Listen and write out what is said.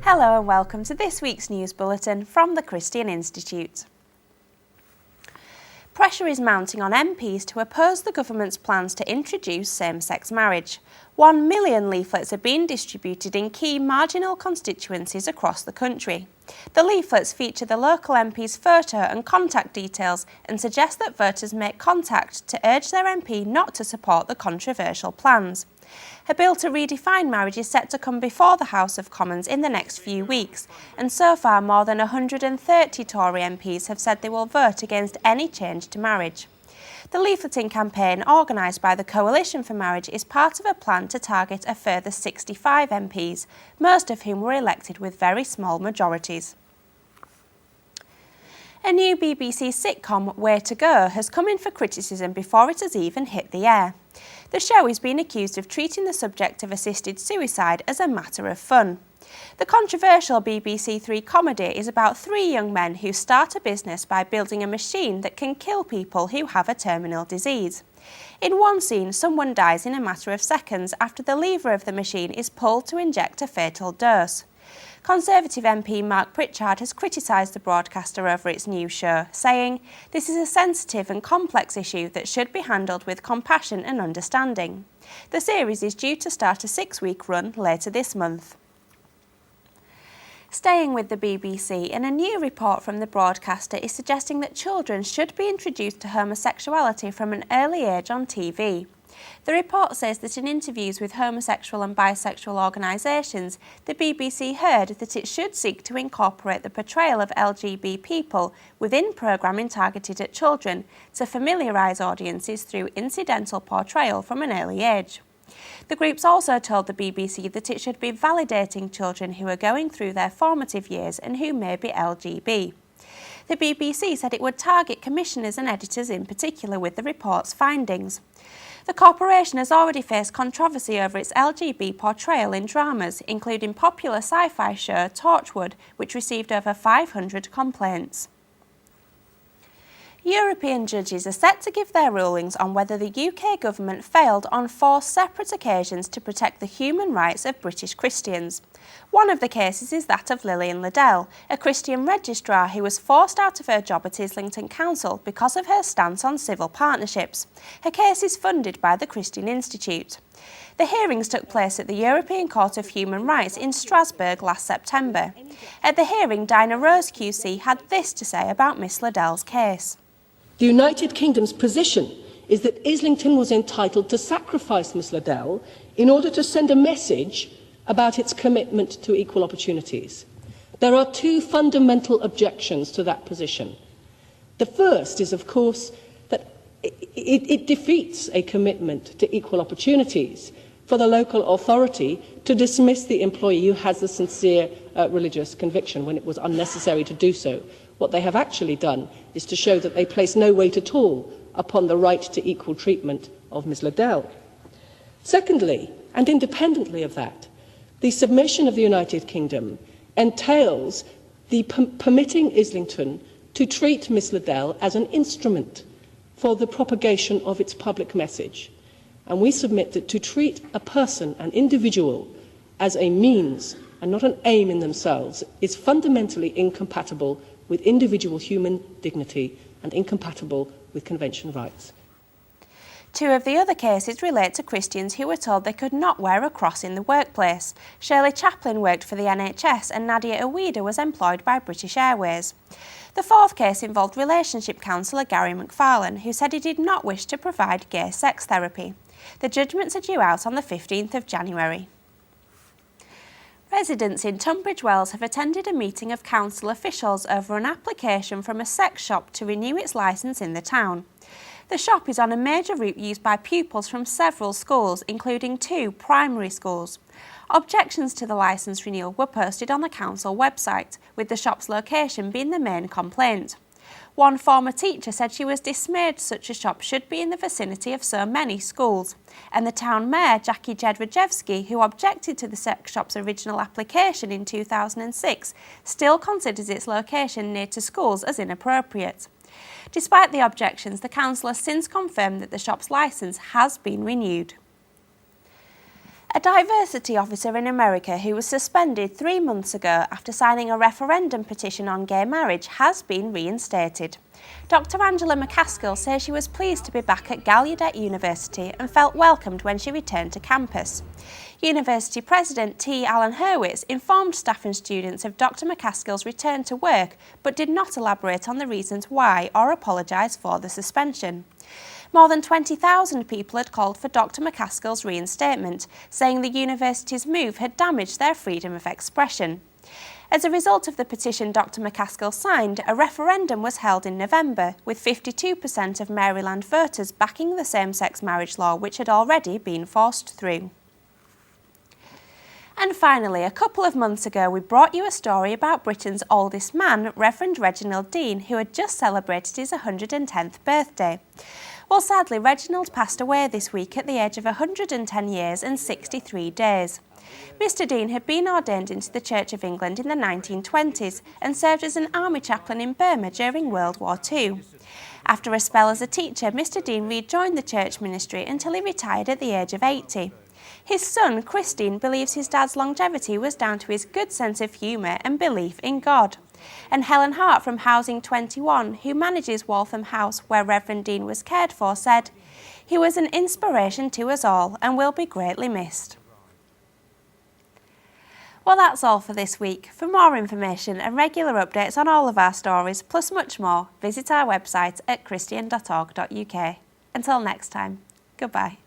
Hello and welcome to this week's news bulletin from the Christian Institute. Pressure is mounting on MPs to oppose the government's plans to introduce same-sex marriage. 1 million leaflets are being distributed in key marginal constituencies across the country. The leaflets feature the local MP's photo and contact details and suggest that voters make contact to urge their MP not to support the controversial plans. A bill to redefine marriage is set to come before the House of Commons in the next few weeks, and so far more than 130 Tory MPs have said they will vote against any change to marriage. The leafleting campaign, organised by the Coalition for Marriage, is part of a plan to target a further 65 MPs, most of whom were elected with very small majorities. A new BBC sitcom, Way to Go, has come in for criticism before it has even hit the air. The show is being accused of treating the subject of assisted suicide as a matter of fun. The controversial BBC Three comedy is about 3 young men who start a business by building a machine that can kill people who have a terminal disease. In one scene, someone dies in a matter of seconds after the lever of the machine is pulled to inject a fatal dose. Conservative MP Mark Pritchard has criticised the broadcaster over its new show, saying, "This is a sensitive and complex issue that should be handled with compassion and understanding." The series is due to start a 6-week run later this month. Staying with the BBC, and a new report from the broadcaster is suggesting that children should be introduced to homosexuality from an early age on TV. The report says that in interviews with homosexual and bisexual organisations, the BBC heard that it should seek to incorporate the portrayal of LGBT people within programming targeted at children to familiarise audiences through incidental portrayal from an early age. The groups also told the BBC that it should be validating children who are going through their formative years and who may be LGBT. The BBC said it would target commissioners and editors in particular with the report's findings. The corporation has already faced controversy over its LGBT portrayal in dramas, including popular sci-fi show Torchwood, which received over 500 complaints. European judges are set to give their rulings on whether the UK government failed on 4 separate occasions to protect the human rights of British Christians. One of the cases is that of Lillian Liddell, a Christian registrar who was forced out of her job at Islington Council because of her stance on civil partnerships. Her case is funded by the Christian Institute. The hearings took place at the European Court of Human Rights in Strasbourg last September. At the hearing, Dinah Rose QC had this to say about Miss Liddell's case. The United Kingdom's position is that Islington was entitled to sacrifice Miss Liddell in order to send a message about its commitment to equal opportunities. There are 2 fundamental objections to that position. The first is, of course, that it defeats a commitment to equal opportunities for the local authority to dismiss the employee who has a sincere religious conviction when it was unnecessary to do so. What they have actually done is to show that they place no weight at all upon the right to equal treatment of Ms Liddell. Secondly, and independently of that, the submission of the United Kingdom entails the permitting Islington to treat Ms Liddell as an instrument for the propagation of its public message. And we submit that to treat a person, an individual, as a means and not an aim in themselves is fundamentally incompatible with individual human dignity and incompatible with convention rights. 2 of the other cases relate to Christians who were told they could not wear a cross in the workplace. Shirley Chaplin worked for the NHS and Nadia Awida was employed by British Airways. The 4th case involved relationship counsellor Gary McFarlane, who said he did not wish to provide gay sex therapy. The judgments are due out on the 15th of January. Residents in Tunbridge Wells have attended a meeting of council officials over an application from a sex shop to renew its licence in the town. The shop is on a major route used by pupils from several schools, including 2 primary schools. Objections to the licence renewal were posted on the council website, with the shop's location being the main complaint. One former teacher said she was dismayed such a shop should be in the vicinity of so many schools, and the town mayor, Jackie Jedrzejewski, who objected to the sex shop's original application in 2006, still considers its location near to schools as inappropriate. Despite the objections, the council has since confirmed that the shop's licence has been renewed. A diversity officer in America who was suspended 3 months ago after signing a referendum petition on gay marriage has been reinstated. Dr. Angela McCaskill says she was pleased to be back at Gallaudet University and felt welcomed when she returned to campus. University President T. Alan Hurwitz informed staff and students of Dr. McCaskill's return to work, but did not elaborate on the reasons why or apologise for the suspension. More than 20,000 people had called for Dr. McCaskill's reinstatement, saying the university's move had damaged their freedom of expression. As a result of the petition Dr. McCaskill signed, a referendum was held in November, with 52% of Maryland voters backing the same-sex marriage law which had already been forced through. And finally, a couple of months ago we brought you a story about Britain's oldest man, Reverend Reginald Dean, who had just celebrated his 110th birthday. Well, sadly, Reginald passed away this week at the age of 110 years and 63 days. Mr. Dean had been ordained into the Church of England in the 1920s and served as an army chaplain in Burma during World War II. After a spell as a teacher, Mr. Dean rejoined the church ministry until he retired at the age of 80. His son, Chris Dean, believes his dad's longevity was down to his good sense of humour and belief in God. And Helen Hart from Housing 21, who manages Waltham House where Reverend Dean was cared for, said, "He was an inspiration to us all and will be greatly missed." Well, that's all for this week. For more information and regular updates on all of our stories, plus much more, visit our website at christian.org.uk. Until next time, goodbye.